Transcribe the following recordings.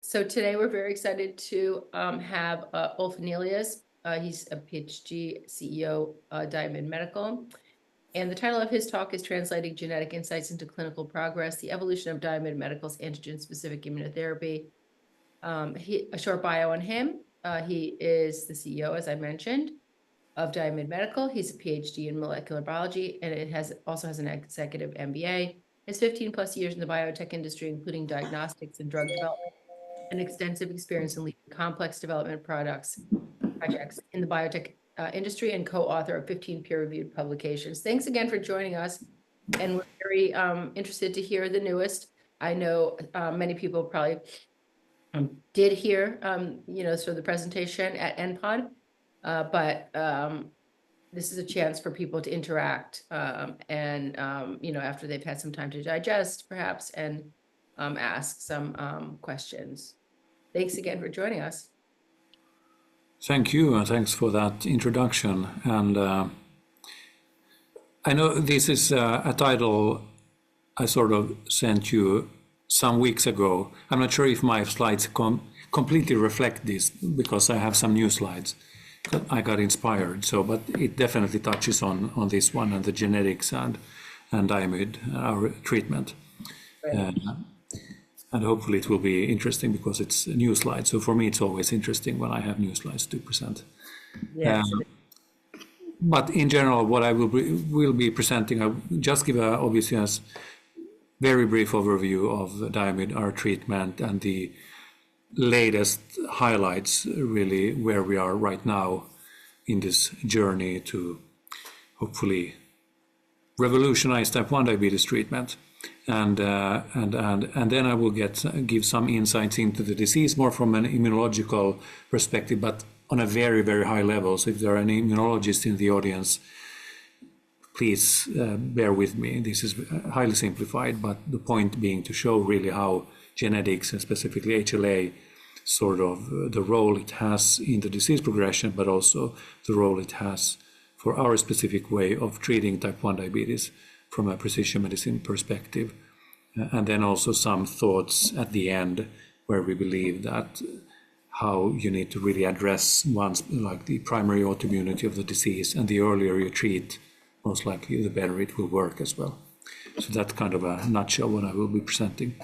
So today we're very excited to have Ulf Hannelius. He's a PhD CEO, Diamyd Medical. And the title of his talk is Translating Genetic Insights into Clinical Progress, the Evolution of Diamyd Medical's Antigen-Specific Immunotherapy. A short bio on him. He is the CEO, as I mentioned, of Diamyd Medical. He's a PhD in molecular biology, and it also has an executive MBA. Has 15 plus years in the biotech industry, including diagnostics and drug development, and extensive experience in leading complex development projects in the biotech industry, and co-author of 15 peer-reviewed publications. Thanks again for joining us, and we're very interested to hear the newest. I know many people probably did hear, sort of the presentation at NPOD, but this is a chance for people to interact and after they've had some time to digest, perhaps, and ask some questions. Thanks again for joining us. Thank you, and thanks for that introduction. And I know this is a title I sort of sent you some weeks ago. I'm not sure if my slides completely reflect this, because I have some new slides. I got inspired, but it definitely touches on this one and the genetics and Diamyd, our treatment. Right. And hopefully it will be interesting because it's a new slide. So for me, it's always interesting when I have new slides to present. Yes. But in general, what I will be presenting, I'll just give obviously a very brief overview of Diamyd, our treatment, and the latest highlights, really, where we are right now in this journey to hopefully revolutionize type 1 diabetes treatment. And then I will give some insights into the disease, more from an immunological perspective, but on a very, very high level. So if there are any immunologists in the audience, please bear with me. This is highly simplified, but the point being to show really how genetics, and specifically HLA, sort of the role it has in the disease progression, but also the role it has for our specific way of treating type 1 diabetes from a precision medicine perspective. And then also some thoughts at the end where we believe that how you need to really address one's, like the primary autoimmunity of the disease, and the earlier you treat, most likely the better it will work as well. So that's kind of a nutshell what I will be presenting.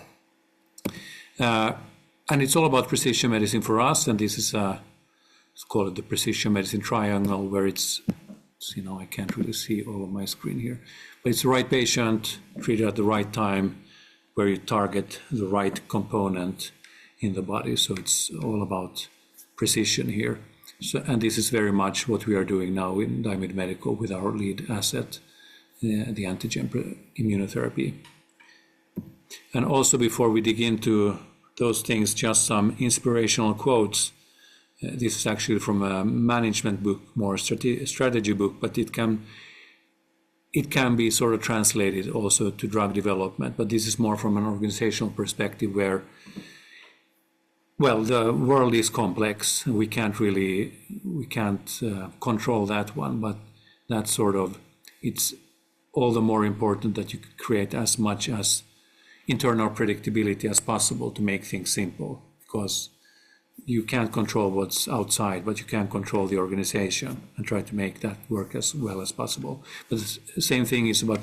And it's all about precision medicine for us, and this is let's call it the precision medicine triangle, where it's, I can't really see all of my screen here, but it's the right patient treated at the right time, where you target the right component in the body. So it's all about precision here. So, and this is very much what we are doing now in Diamyd Medical with our lead asset, the antigen immunotherapy. And also, before we dig into those things, just some inspirational quotes. This is actually from a management book, more strategy book, but it can be sort of translated also to drug development. But this is more from an organizational perspective where, well, the world is complex. We can't control that one, but that sort of, it's all the more important that you create as much as internal predictability as possible to make things simple, because you can't control what's outside, but you can control the organization and try to make that work as well as possible. But the same thing is about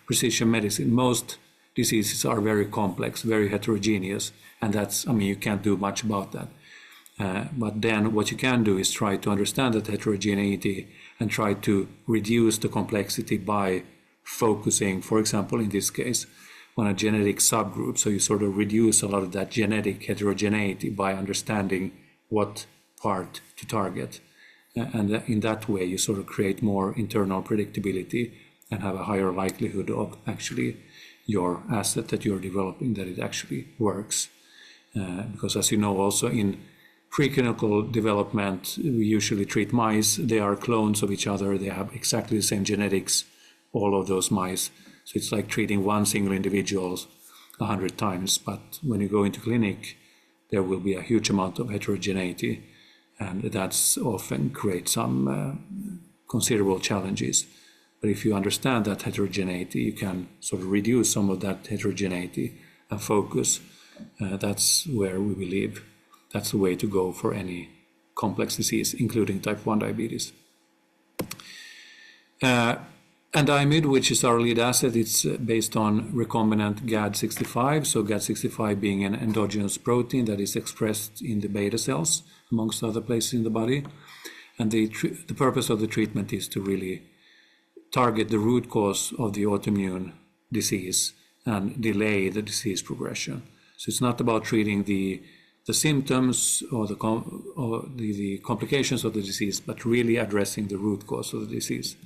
precision medicine. Most diseases are very complex, very heterogeneous, and that's, you can't do much about that. But then what you can do is try to understand that heterogeneity and try to reduce the complexity by focusing, for example, in this case, on a genetic subgroup. So you sort of reduce a lot of that genetic heterogeneity by understanding what part to target. And in that way, you sort of create more internal predictability and have a higher likelihood of actually your asset that you're developing, that it actually works. Because as you know, also in preclinical development, we usually treat mice. They are clones of each other. They have exactly the same genetics, all of those mice. So it's like treating one single individual 100 times, but when you go into clinic, there will be a huge amount of heterogeneity, and that's often creates some considerable challenges. But if you understand that heterogeneity, you can sort of reduce some of that heterogeneity and focus That's where we believe that's the way to go for any complex disease, including type 1 diabetes. And Diamyd, which is our lead asset, it's based on recombinant GAD65. So GAD65 being an endogenous protein that is expressed in the beta cells, amongst other places in the body. And the purpose of the treatment is to really target the root cause of the autoimmune disease and delay the disease progression. So it's not about treating the symptoms or the complications of the disease, but really addressing the root cause of the disease.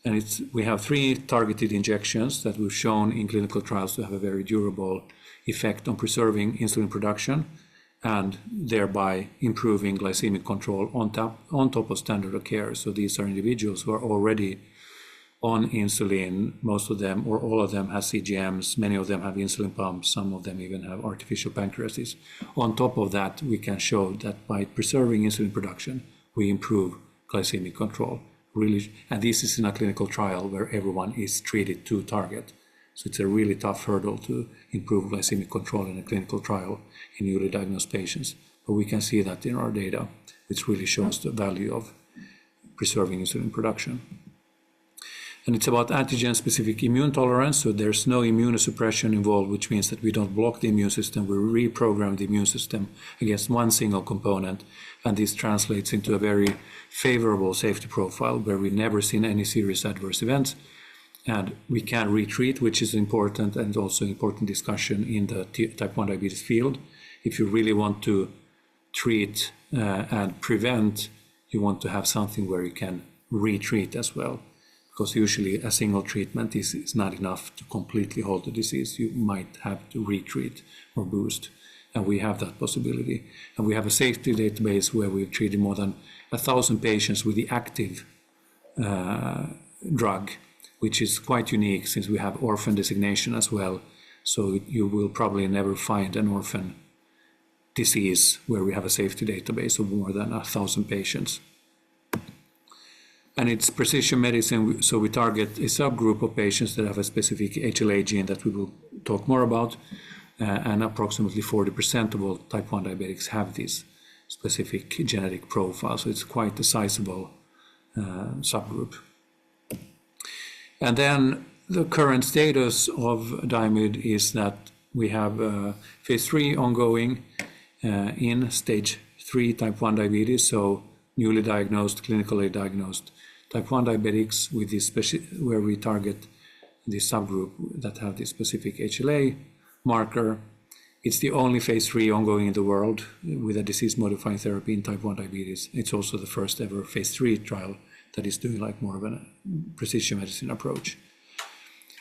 And we have 3 targeted injections that we've shown in clinical trials to have a very durable effect on preserving insulin production and thereby improving glycemic control on top of standard of care. So these are individuals who are already on insulin. Most of them or all of them have CGMs, many of them have insulin pumps, some of them even have artificial pancreases. On top of that, we can show that by preserving insulin production, we improve glycemic control. Really, and this is in a clinical trial where everyone is treated to target. So it's a really tough hurdle to improve glycemic control in a clinical trial in newly diagnosed patients. But we can see that in our data, which really shows the value of preserving insulin production. And it's about antigen-specific immune tolerance. So there's no immunosuppression involved, which means that we don't block the immune system. We reprogram the immune system against one single component. And this translates into a very favorable safety profile where we've never seen any serious adverse events. And we can retreat, which is important and also important discussion in the type 1 diabetes field. If you really want to treat and prevent, you want to have something where you can retreat as well. Because usually a single treatment is not enough to completely halt the disease. You might have to retreat or boost. And we have that possibility. And we have a safety database where we've treated more than 1,000 patients with the active drug, which is quite unique since we have orphan designation as well. So you will probably never find an orphan disease where we have a safety database of more than 1,000 patients. And it's precision medicine, so we target a subgroup of patients that have a specific HLA gene that we will talk more about, and approximately 40% of all type 1 diabetics have this specific genetic profile, so it's quite a sizable subgroup. And then the current status of Diamyd is that we have phase 3 ongoing in stage 3 type 1 diabetes, so newly diagnosed, clinically diagnosed type 1 diabetics with this where we target this subgroup that have this specific HLA marker. It's the only phase 3 ongoing in the world with a disease-modifying therapy in type 1 diabetes. It's also the first ever phase 3 trial that is doing like more of a precision medicine approach.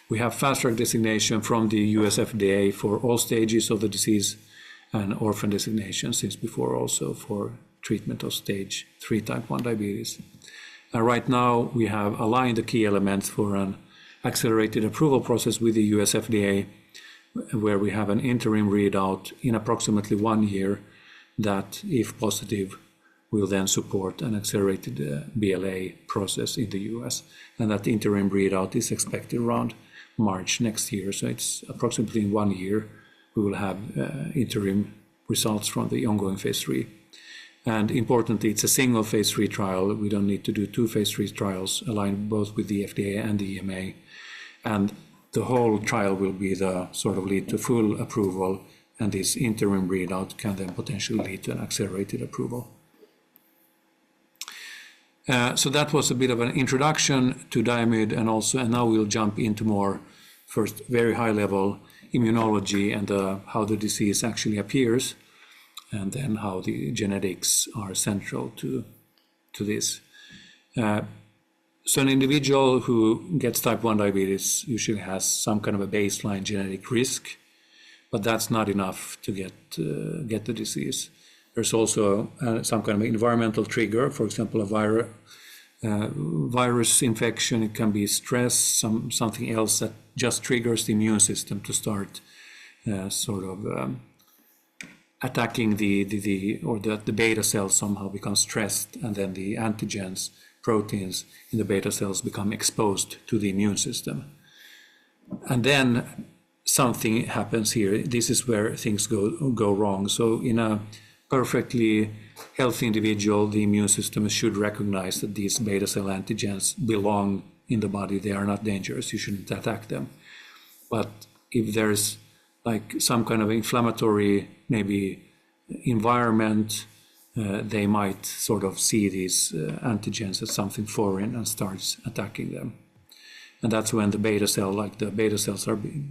We have fast track designation from the US FDA for all stages of the disease and orphan designation since before also for treatment of stage 3 type 1 diabetes. And right now we have aligned the key elements for an accelerated approval process with the US FDA, where we have an interim readout in approximately 1 year that, if positive, will then support an accelerated BLA process in the US. And that interim readout is expected around March next year. So it's approximately in 1 year we will have interim results from the ongoing phase 3. And importantly, it's a single phase 3 trial. We don't need to do 2 phase 3 trials aligned both with the FDA and the EMA. And the whole trial will be the sort of lead to full approval, and this interim readout can then potentially lead to an accelerated approval. So that was a bit of an introduction to Diamyd, and now we'll jump into more first very high level immunology and how the disease actually appears, and then how the genetics are central to this. So an individual who gets type 1 diabetes usually has some kind of a baseline genetic risk, but that's not enough to get the disease. There's also some kind of environmental trigger, for example, a virus infection. It can be stress, something else that just triggers the immune system to start attacking the beta cells somehow become stressed, and then the antigens, proteins in the beta cells become exposed to the immune system. And then something happens here. This is where things go wrong. So in a perfectly healthy individual, the immune system should recognize that these beta cell antigens belong in the body. They are not dangerous. You shouldn't attack them. But if there's like some kind of inflammatory maybe environment, they might sort of see these antigens as something foreign and starts attacking them. And that's when the beta cells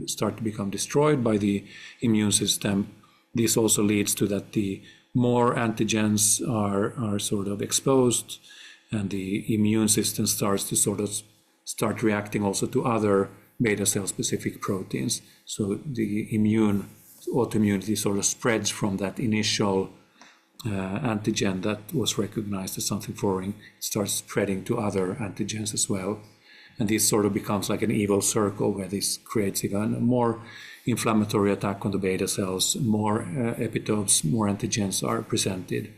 start to become destroyed by the immune system. This also leads to that the more antigens are sort of exposed, and the immune system starts to start reacting also to other beta cell specific proteins. So the autoimmunity sort of spreads from that initial antigen that was recognized as something foreign. It starts spreading to other antigens as well. And this sort of becomes like an evil circle where this creates even more inflammatory attack on the beta cells, more epitopes, more antigens are presented.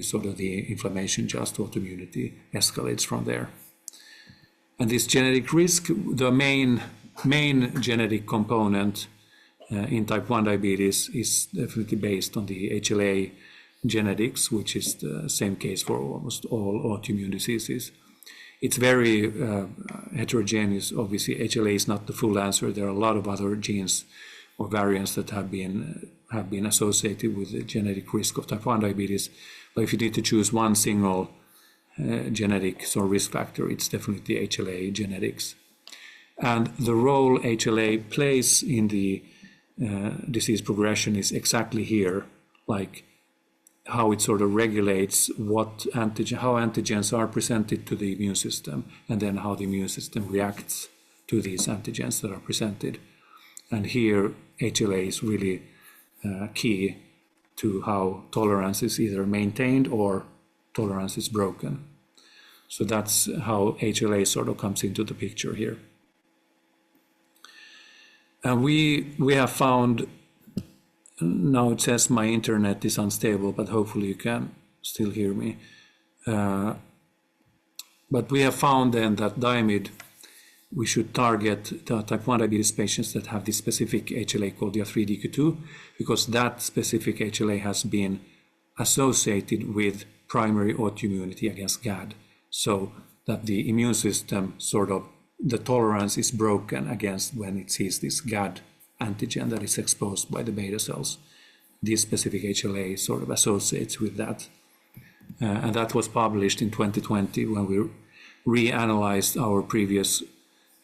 Sort of the inflammation, just autoimmunity escalates from there. And this genetic risk, the main genetic component in type 1 diabetes is definitely based on the HLA genetics, which is the same case for almost all autoimmune diseases. It's very heterogeneous. Obviously, HLA is not the full answer. There are a lot of other genes or variants that have been associated with the genetic risk of type 1 diabetes. But if you need to choose one single genetic or risk factor, it's definitely HLA genetics. And the role HLA plays in the disease progression is exactly here, like how it sort of regulates how antigens are presented to the immune system, and then how the immune system reacts to these antigens that are presented. And here, HLA is really key to how tolerance is either maintained or tolerance is broken. So that's how HLA sort of comes into the picture here. And we have found, now it says my internet is unstable, but hopefully you can still hear me. But we have found then that Diamyd, we should target the type 1 diabetes patients that have this specific HLA called Th1nk, because that specific HLA has been associated with primary autoimmunity against GAD. So that the immune system the tolerance is broken against when it sees this GAD antigen that is exposed by the beta cells. This specific HLA sort of associates with that. And that was published in 2020 when we reanalyzed our previous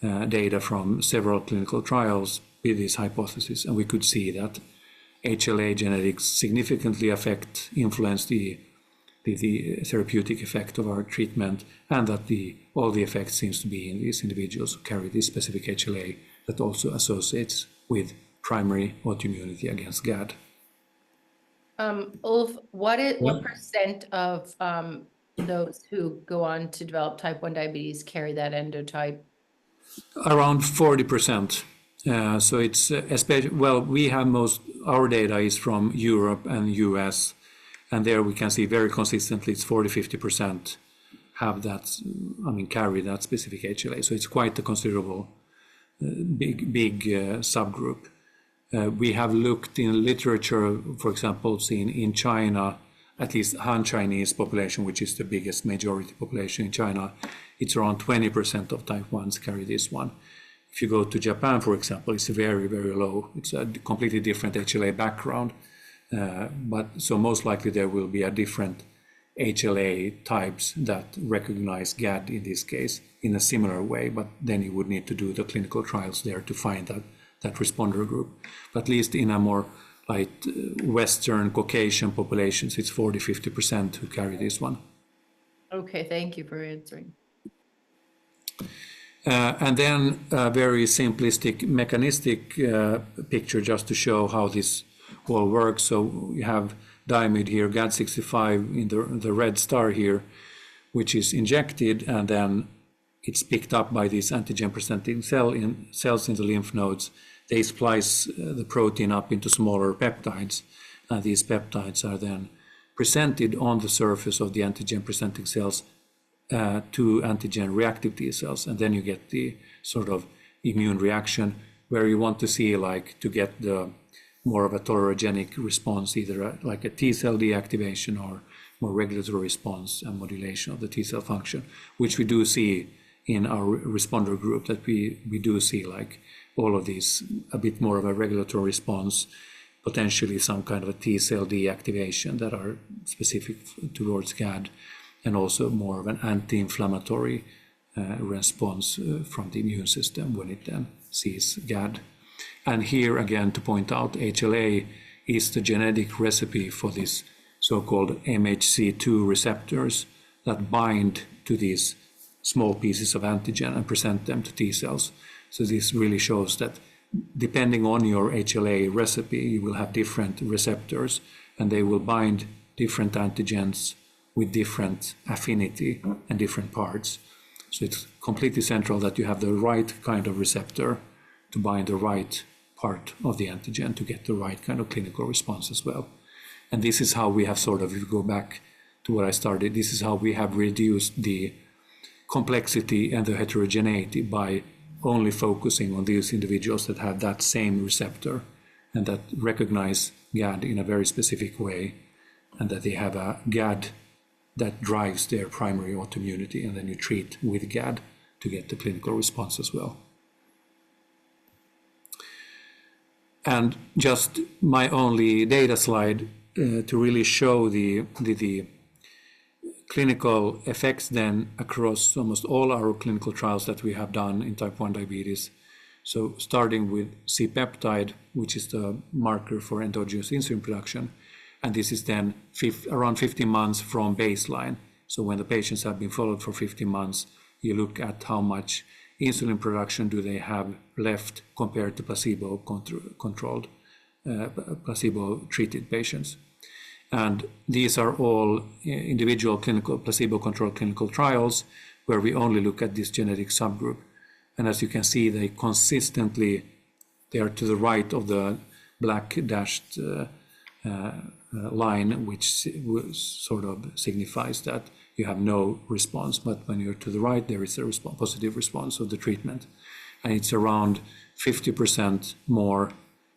data from several clinical trials with this hypothesis. And we could see that HLA genetics significantly influence the therapeutic effect of our treatment, and that all the effect seems to be in these individuals who carry this specific HLA that also associates with primary autoimmunity against GAD. Ulf, what percent of those who go on to develop type 1 diabetes carry that endotype? Around 40%. So it's especially, we have our data is from Europe and US, and there we can see very consistently it's 40-50% have that, carry that specific HLA. So it's quite a considerable big subgroup. We have looked in literature, for example, seen in China, at least Han Chinese population, which is the biggest majority population in China, it's around 20% of type 1s carry this one. If you go to Japan, for example, it's very, very low. It's a completely different HLA background. But so most likely there will be a different HLA types that recognize GAD in this case in a similar way, but then you would need to do the clinical trials there to find that responder group. But at least in a more like Western Caucasian populations, it's 40-50% who carry this one. Okay, thank you for answering. And then a very simplistic mechanistic picture just to show how this all works. So you have Diamyd here, GAD65 in the red star here, which is injected, and then it's picked up by these antigen-presenting cells in the lymph nodes. They splice the protein up into smaller peptides, and these peptides are then presented on the surface of the antigen-presenting cells to antigen-reactive T cells, and then you get the sort of immune reaction where you want to see like to get the more of a tolerogenic response, either like a T cell deactivation or more regulatory response and modulation of the T cell function, which we do see in our responder group, that we do see like all of these, a bit more of a regulatory response, potentially some kind of a T cell deactivation that are specific towards GAD, and also more of an anti-inflammatory response from the immune system when it then sees GAD. And here again to point out, HLA is the genetic recipe for these so-called MHC2 receptors that bind to these small pieces of antigen and present them to T cells. So this really shows that depending on your HLA recipe, you will have different receptors, and they will bind different antigens with different affinity and different parts. So it's completely central that you have the right kind of receptor to bind the right part of the antigen to get the right kind of clinical response as well. And this is how we have sort of, if you go back to what I started, this is how we have reduced the complexity and the heterogeneity by only focusing on these individuals that have that same receptor and that recognize GAD in a very specific way, and that they have a GAD that drives their primary autoimmunity, and then you treat with GAD to get the clinical response as well. And just my only data slide to really show the clinical effects then across almost all our clinical trials that we have done in type 1 diabetes. So starting with C-peptide, which is the marker for endogenous insulin production, and this is then around 15 months from baseline. So when the patients have been followed for 15 months, you look at how much insulin production do they have left compared to placebo-controlled, placebo-treated patients. And these are all individual clinical placebo-controlled clinical trials where we only look at this genetic subgroup. And as you can see, they consistently, they are to the right of the black dashed line, which sort of signifies that you have no response. But when you're to the right, there is a positive response of the treatment. And it's around 50% more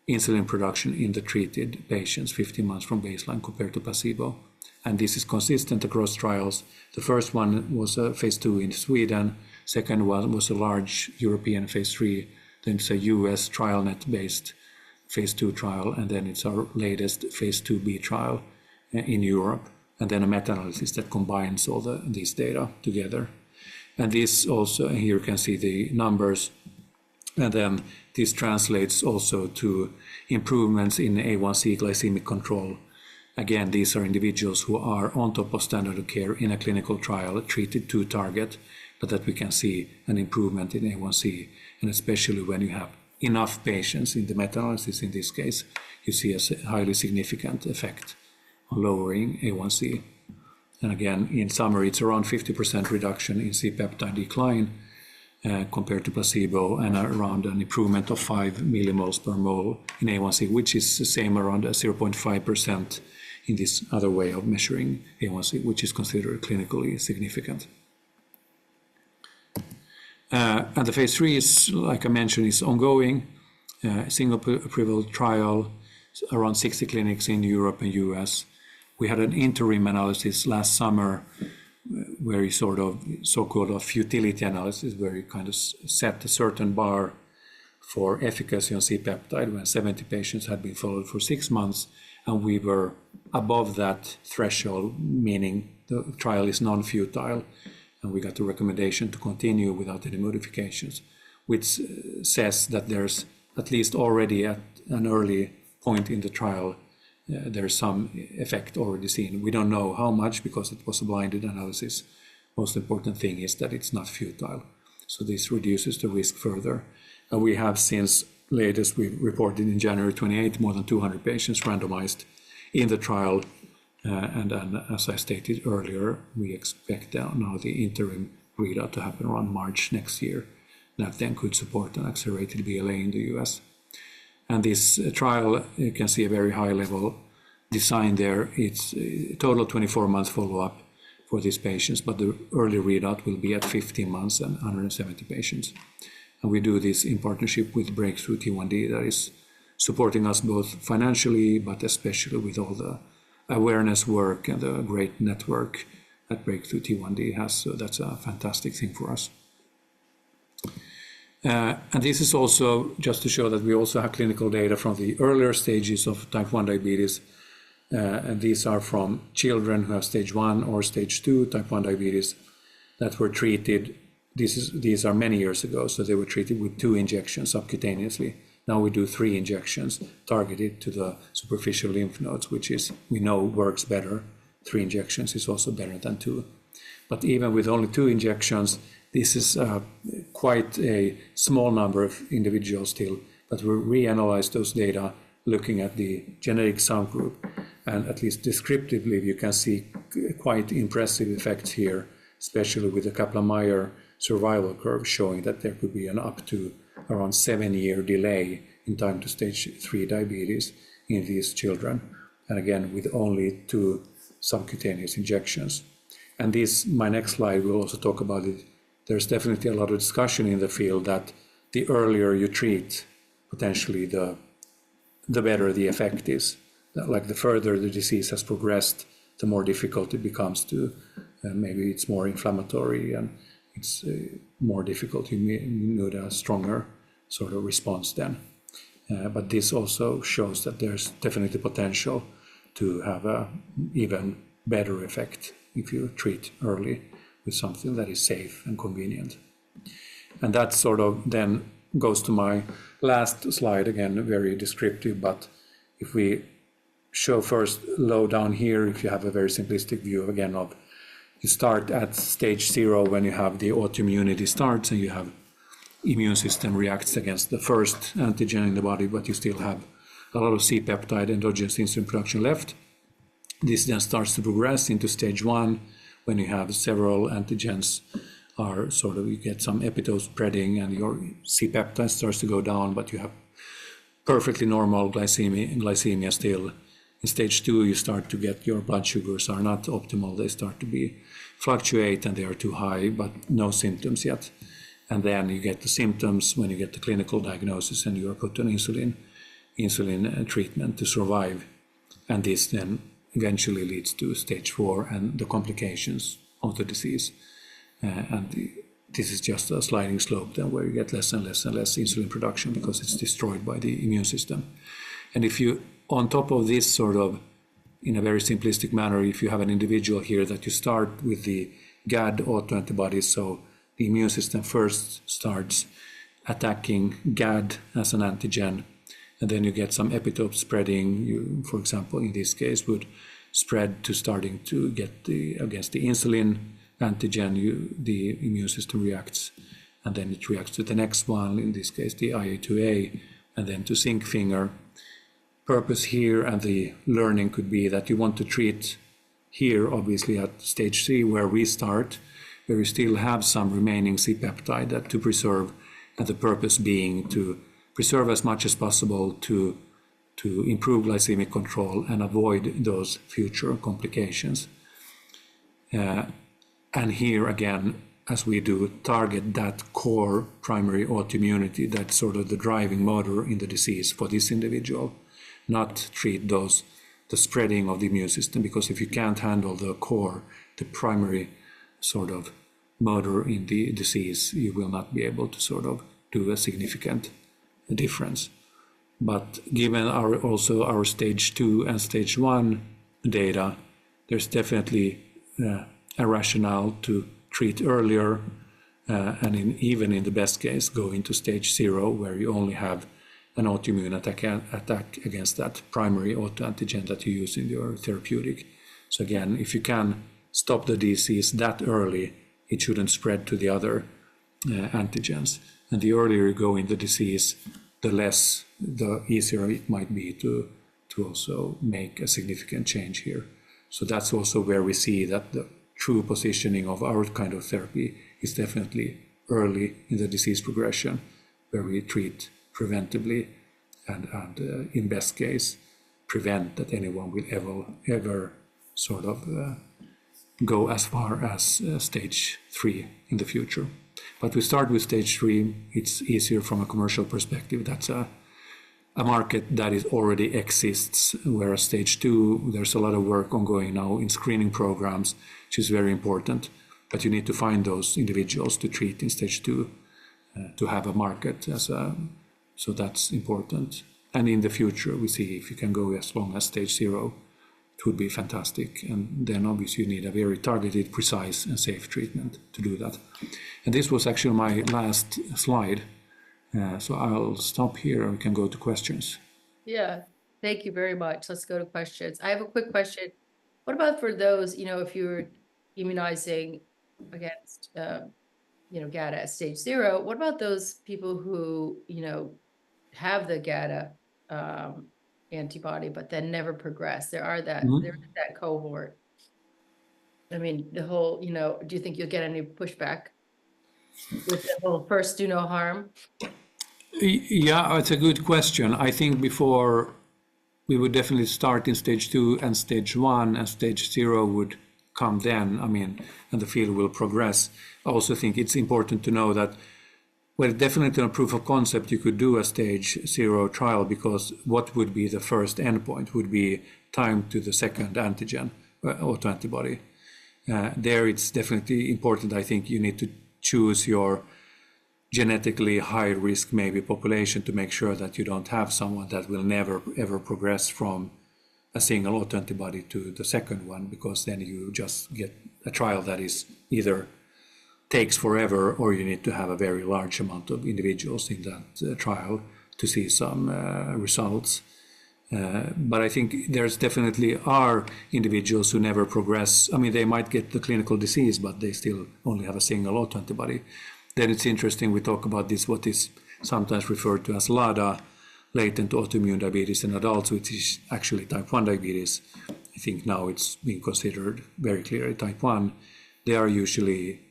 insulin production in the treated patients 15 months from baseline compared to placebo. And this is consistent across trials. The first one was a phase 2 in Sweden. Second one was a large European phase 3. Then it's a US TrialNet-based phase 2 trial. And then it's our latest phase 2b trial in Europe. And then a meta-analysis that combines all these data together. And this also, here you can see the numbers. And then this translates also to improvements in A1C glycemic control. Again, these are individuals who are on top of standard of care in a clinical trial treated to target, but that we can see an improvement in A1C. And especially when you have enough patients in the meta-analysis, in this case, you see a highly significant effect on lowering A1C. And again, in summary, it's around 50% reduction in C-peptide decline compared to placebo, and around an improvement of 5 millimoles per mole in A1C, which is the same around 0.5% in this other way of measuring A1C, which is considered clinically significant. And the phase 3 is, like I mentioned, is ongoing. Single pivotal trial, around 60 clinics in Europe and US. We had an interim analysis last summer where you sort of so-called a futility analysis, where you kind of set a certain bar for efficacy on C-peptide when 70 patients had been followed for 6 months, and we were above that threshold, meaning the trial is non-futile, and we got the recommendation to continue without any modifications, which says that there's at least already at an early point in the trial there's some effect already seen. We don't know how much because it was a blinded analysis. Most important thing is that it's not futile. So this reduces the risk further. And we have since latest, we reported in January 28, more than 200 patients randomized in the trial. And as I stated earlier, we expect now the interim readout to happen around March next year. That then could support an accelerated BLA in the US. And this trial, you can see a very high level design there. It's a total 24 months follow-up for these patients, but the early readout will be at 15 months and 170 patients. And we do this in partnership with Breakthrough T1D, that is supporting us both financially, but especially with all the awareness work and the great network that Breakthrough T1D has. So that's a fantastic thing for us. And this is also just to show that we also have clinical data from the earlier stages of type 1 diabetes. And these are from children who have stage 1 or stage 2 type 1 diabetes that were treated. These are many years ago, so they were treated with 2 injections subcutaneously. Now we do 3 injections targeted to the superficial lymph nodes, which is, we know, works better. 3 injections is also better than 2. But even with only 2 injections, this is quite a small number of individuals still, but we reanalyzed those data looking at the genetic subgroup, and at least descriptively you can see quite impressive effects here, especially with the Kaplan-Meier survival curve showing that there could be an up to around 7-year delay in time to stage 3 diabetes in these children, and again with only 2 subcutaneous injections. And this, my next slide, will also talk about it. There's definitely a lot of discussion in the field that the earlier you treat, potentially the better the effect is. Like the further the disease has progressed, the more difficult it becomes to, maybe it's more inflammatory and it's more difficult. You need a stronger sort of response then. But this also shows that there's definitely potential to have a even better effect if you treat early with something that is safe and convenient. And that sort of then goes to my last slide, again, very descriptive, but if we show first low down here, if you have a very simplistic view again of, you start at stage 0 when you have the autoimmunity starts and you have immune system reacts against the first antigen in the body, but you still have a lot of C-peptide endogenous insulin production left. This then starts to progress into stage 1 when you have several antigens are sort of, you get some epitope spreading and your C-peptide starts to go down, but you have perfectly normal glycemia still. In stage 2, you start to get your blood sugars are not optimal. They start to fluctuate and they are too high, but no symptoms yet. And then you get the symptoms when you get the clinical diagnosis and you are put on insulin treatment to survive. And this then eventually leads to stage 4 and the complications of the disease. And this is just a sliding slope then where you get less and less and less insulin production because it's destroyed by the immune system. And if you, on top of this sort of, in a very simplistic manner, if you have an individual here that you start with the GAD autoantibodies, so the immune system first starts attacking GAD as an antigen, and then you get some epitope spreading. You, for example, in this case, would spread to starting to get against the insulin antigen, the immune system reacts, and then it reacts to the next one, in this case the IA2A, and then to zinc finger. Purpose here and the learning could be that you want to treat here, obviously at stage 3 where we start, where we still have some remaining C-peptide that to preserve, and the purpose being to preserve as much as possible to improve glycemic control and avoid those future complications. And here again, as we do, target that core primary autoimmunity, that's sort of the driving motor in the disease for this individual, not treat the spreading of the immune system, because if you can't handle the core, the primary sort of motor in the disease, you will not be able to sort of do a significant difference. But given also our stage 2 and stage 1 data, there's definitely a rationale to treat earlier and even in the best case go into stage 0 where you only have an autoimmune attack against that primary autoantigen that you use in your therapeutic. So again, if you can stop the disease that early, it shouldn't spread to the other antigens. And the earlier you go in the disease, the easier it might be to also make a significant change here. So that's also where we see that the true positioning of our kind of therapy is definitely early in the disease progression, where we treat preventively and in best case prevent that anyone will ever sort of go as far as stage 3 in the future. But we start with stage 3. It's easier from a commercial perspective. That's a market that is already exists, whereas stage 2, there's a lot of work ongoing now in screening programs, which is very important. But you need to find those individuals to treat in stage 2 to have a market so that's important. And in the future, we see if you can go as long as stage 0, it would be fantastic. And then obviously you need a very targeted, precise, and safe treatment to do that. And this was actually my last slide. So I'll stop here and we can go to questions. Yeah, thank you very much. Let's go to questions. I have a quick question. What about for those, if you're immunizing against, GATA at stage 0, what about those people who, have the GATA antibody, but then never progress? There's that cohort. I mean, the whole, do you think you'll get any pushback with the whole first do no harm? Yeah, it's a good question. I think before we would definitely start in stage 2 and stage 1, and stage 0 would come then, and the field will progress. I also think it's important to know that, well, definitely on a proof of concept, you could do a stage 0 trial, because what would be the first endpoint would be time to the second antigen, autoantibody. There it's definitely important. I think you need to choose your genetically high risk maybe population to make sure that you don't have someone that will never ever progress from a single autoantibody to the second one, because then you just get a trial that is either takes forever, or you need to have a very large amount of individuals in that trial to see some results. But I think there's definitely are individuals who never progress. They might get the clinical disease, but they still only have a single autoantibody. Then it's interesting, we talk about this, what is sometimes referred to as LADA, latent autoimmune diabetes in adults, which is actually type 1 diabetes. I think now it's being considered very clearly type 1. They are usually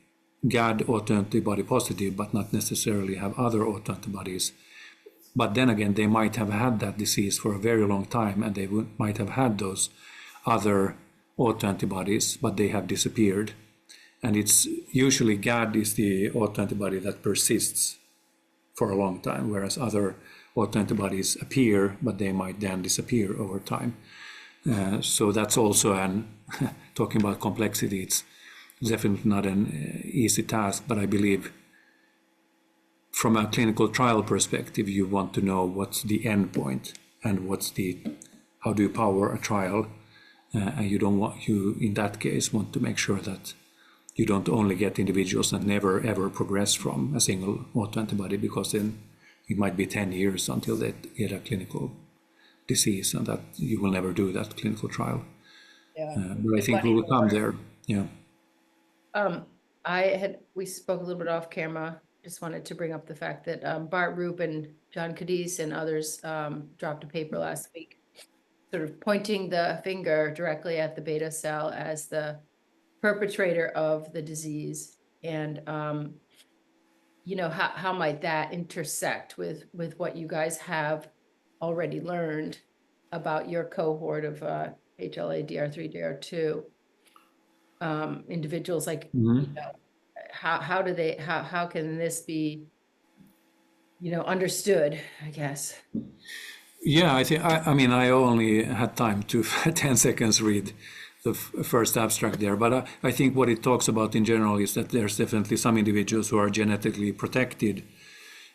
GAD autoantibody positive, but not necessarily have other autoantibodies. But then again, they might have had that disease for a very long time, and they might have had those other autoantibodies, but they have disappeared. And it's usually GAD is the autoantibody that persists for a long time, whereas other autoantibodies appear, but they might then disappear over time. So that's also talking about complexity, it's definitely not an easy task, but I believe from a clinical trial perspective, you want to know what's the end point and how do you power a trial, and you in that case want to make sure that you don't only get individuals that never ever progress from a single autoantibody, because then it might be 10 years until they get a clinical disease, and that you will never do that clinical trial. Yeah. But I think we will come there. Yeah. We spoke a little bit off camera. Just wanted to bring up the fact that Bart Roop and John Cadiz and others dropped a paper last week, sort of pointing the finger directly at the beta cell as the perpetrator of the disease. And how might that intersect with what you guys have already learned about your cohort of HLA DR3 DR2 individuals? Like, how can this be understood, I guess? Yeah, I think I only had time to 10 seconds read the first abstract there, but I think what it talks about in general is that there's definitely some individuals who are genetically protected,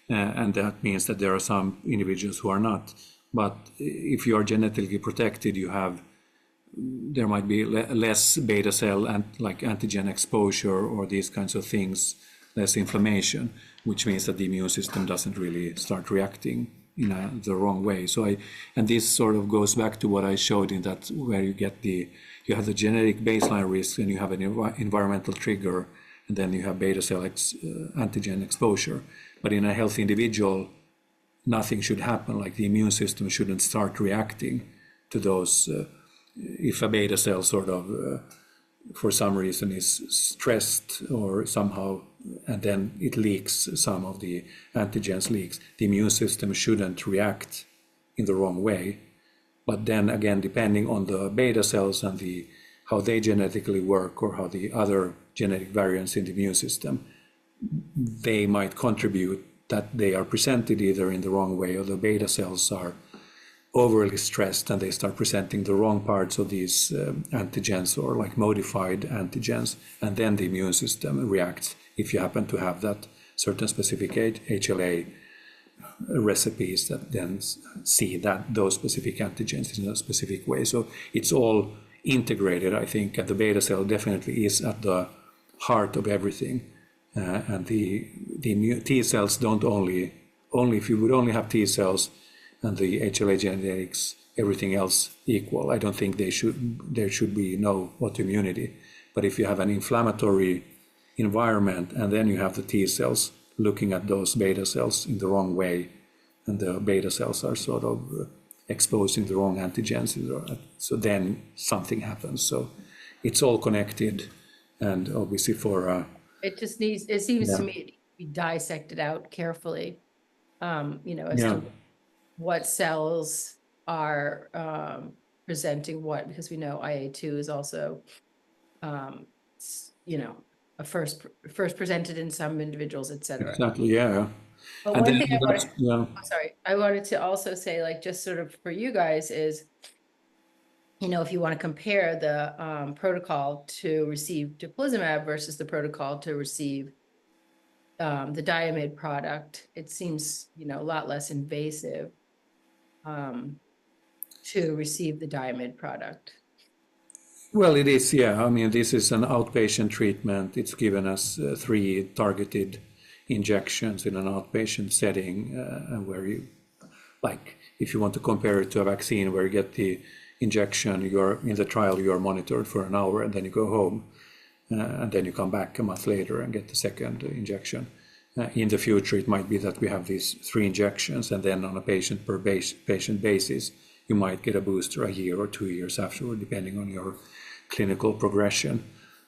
and that means that there are some individuals who are not. But if you are genetically protected, there might be less beta cell and like antigen exposure or these kinds of things, less inflammation, which means that the immune system doesn't really start reacting in the wrong way. And this sort of goes back to what I showed in that, where you have the genetic baseline risk, and you have an environmental trigger, and then you have beta cell antigen exposure. But in a healthy individual, nothing should happen. Like the immune system shouldn't start reacting to those. If a beta cell sort of, for some reason, is stressed or somehow, and then it leaks, some of the antigens leaks, the immune system shouldn't react in the wrong way. But then again, depending on the beta cells and how they genetically work, or how the other genetic variants in the immune system, they might contribute that they are presented either in the wrong way, or the beta cells are overly stressed and they start presenting the wrong parts of these antigens, or like modified antigens, and then the immune system reacts if you happen to have that certain specific HLA recipes that then see that those specific antigens in a specific way. So it's all integrated, I think, and the beta cell definitely is at the heart of everything. And the T cells don't only if you would only have T cells and the HLA genetics, everything else equal, I don't think there should be no autoimmunity. But if you have an inflammatory environment and then you have the T cells looking at those beta cells in the wrong way, and the beta cells are sort of exposing the wrong antigens, so then something happens. So it's all connected, and obviously for it seems to me to be dissected out carefully, as to what cells are presenting what, because we know IA2 is also, a first presented in some individuals, etc. Exactly, yeah. But And one then thing I wanted to also say, like, just sort of for you guys is, if you want to compare the protocol to receive teplizumab versus the protocol to receive the Diamyd product, it seems, a lot less invasive to receive the Diamyd product. Well, it is, yeah. I mean, this is an outpatient treatment. It's given as 3 targeted injections in an outpatient setting, where you, like, if you want to compare it to a vaccine where you get the injection, you're in the trial, you're monitored for an hour, and then you go home, and then you come back a month later and get the second injection. In the future, it might be that we have these 3 injections, and then on a patient per patient basis, you might get a booster a year or 2 years afterward, depending on your clinical progression.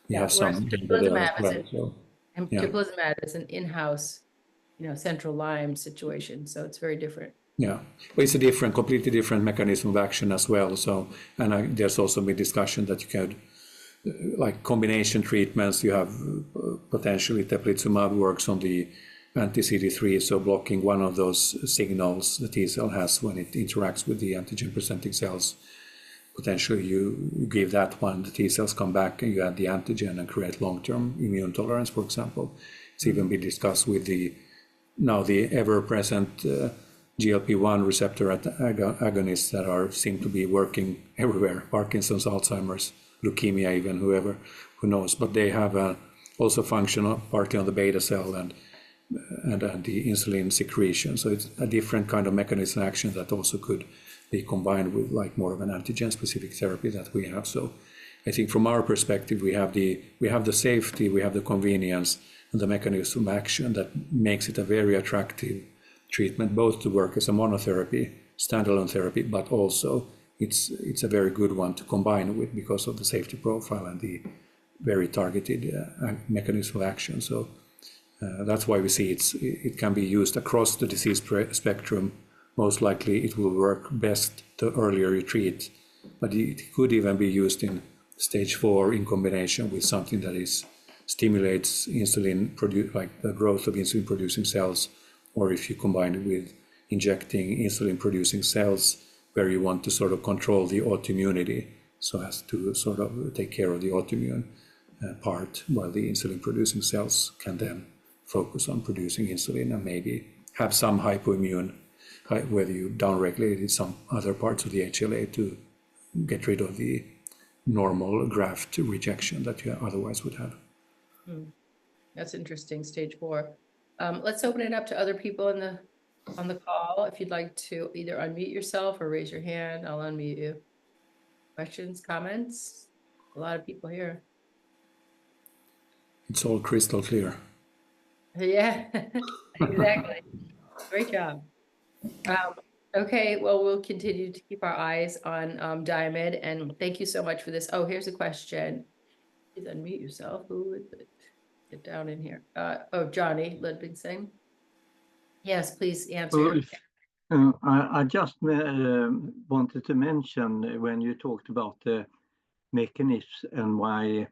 We have some data there as well. And teplizumab is an in-house, central Lyme situation, so it's very different. Yeah, well, it's a completely different mechanism of action as well. So, and there's also been discussion that you could, like combination treatments, you have potentially teplizumab works on the anti-CD3, so blocking one of those signals the T cell has when it interacts with the antigen-presenting cells. Potentially you give that one, the T cells come back and you add the antigen and create long-term immune tolerance, for example. It's even been discussed with the ever-present GLP-1 receptor agonists that seem to be working everywhere, Parkinson's, Alzheimer's, leukemia, even who knows. But they have also function partly on the beta cell and the insulin secretion. So it's a different kind of mechanism of action that also could be combined with like more of an antigen-specific therapy that we have. So I think from our perspective, we have the safety, we have the convenience, and the mechanism of action that makes it a very attractive treatment, both to work as a monotherapy, standalone therapy, but also it's a very good one to combine with because of the safety profile and the very targeted mechanism of action. So that's why we see it can be used across the disease spectrum. Most likely it will work best the earlier you treat, but it could even be used in stage 4 in combination with something that stimulates like the growth of insulin producing cells, or if you combine it with injecting insulin producing cells where you want to sort of control the autoimmunity so as to sort of take care of the autoimmune part, while the insulin producing cells can then focus on producing insulin and maybe have some hypoimmune, whether you downregulated some other parts of the HLA to get rid of the normal graft rejection that you otherwise would have. That's interesting, stage 4. Let's open it up to other people on the call. If you'd like to either unmute yourself or raise your hand, I'll unmute you. Questions, comments? A lot of people here. It's all crystal clear. Yeah, exactly. Great job. Okay, well, we'll continue to keep our eyes on Diamyd, and thank you so much for this. Oh, here's a question. Please unmute yourself. Who is it? Get down in here. Johnny Ludvigsson. Yes, please answer. I just wanted to mention when you talked about the mechanisms and why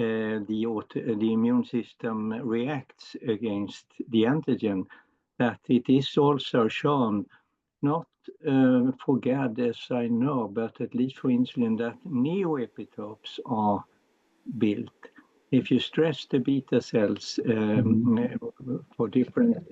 the immune system reacts against the antigen, that it is also shown, not for GAD as I know, but at least for insulin, that neoepitopes are built. If you stress the beta cells for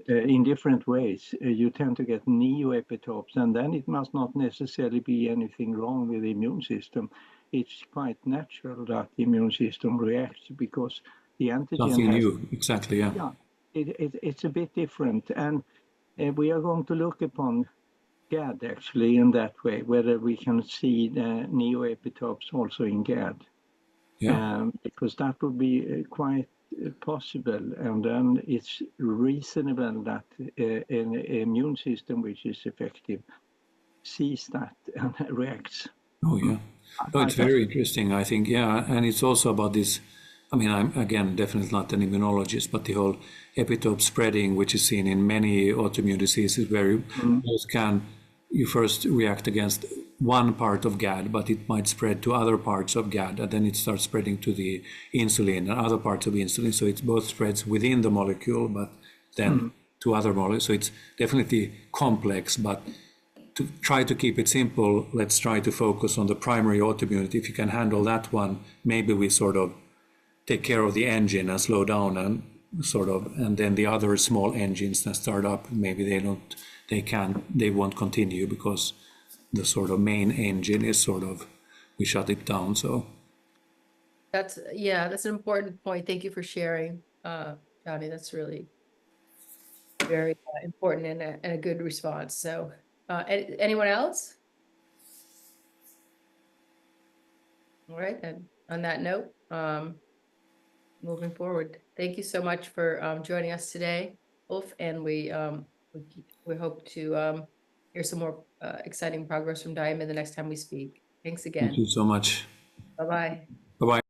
in different ways, you tend to get neoepitopes, and then it must not necessarily be anything wrong with the immune system. It's quite natural that the immune system reacts because the antigen Something has, new, exactly, yeah. yeah, it's a bit different, and we are going to look upon GAD actually in that way, whether we can see the neoepitopes also in GAD. Yeah. Because that would be quite possible, and then it's reasonable that an immune system which is effective sees that and reacts. Oh, yeah. No, I it's just, very interesting, I think, yeah. And it's also about this, I mean, I'm, again, definitely not an immunologist, but the whole epitope spreading, which is seen in many autoimmune diseases, where you first react against one part of GAD, but it might spread to other parts of GAD, and then it starts spreading to the insulin and other parts of insulin. So it both spreads within the molecule, but then to other molecules. So it's definitely complex, but to try to keep it simple, let's try to focus on the primary autoimmunity. If you can handle that one, maybe we sort of take care of the engine and slow down and sort of, and then the other small engines that start up, maybe they won't continue because the sort of main engine is sort of, we shut it down. So That's an important point. Thank you for sharing, Johnny. That's really very important and a good response. So, anyone else? All right, then on that note, moving forward, thank you so much for joining us today, Ulf, and we hope to hear some more exciting progress from Diamyd the next time we speak. Thanks again. thank you so much. Bye-bye. Bye-bye.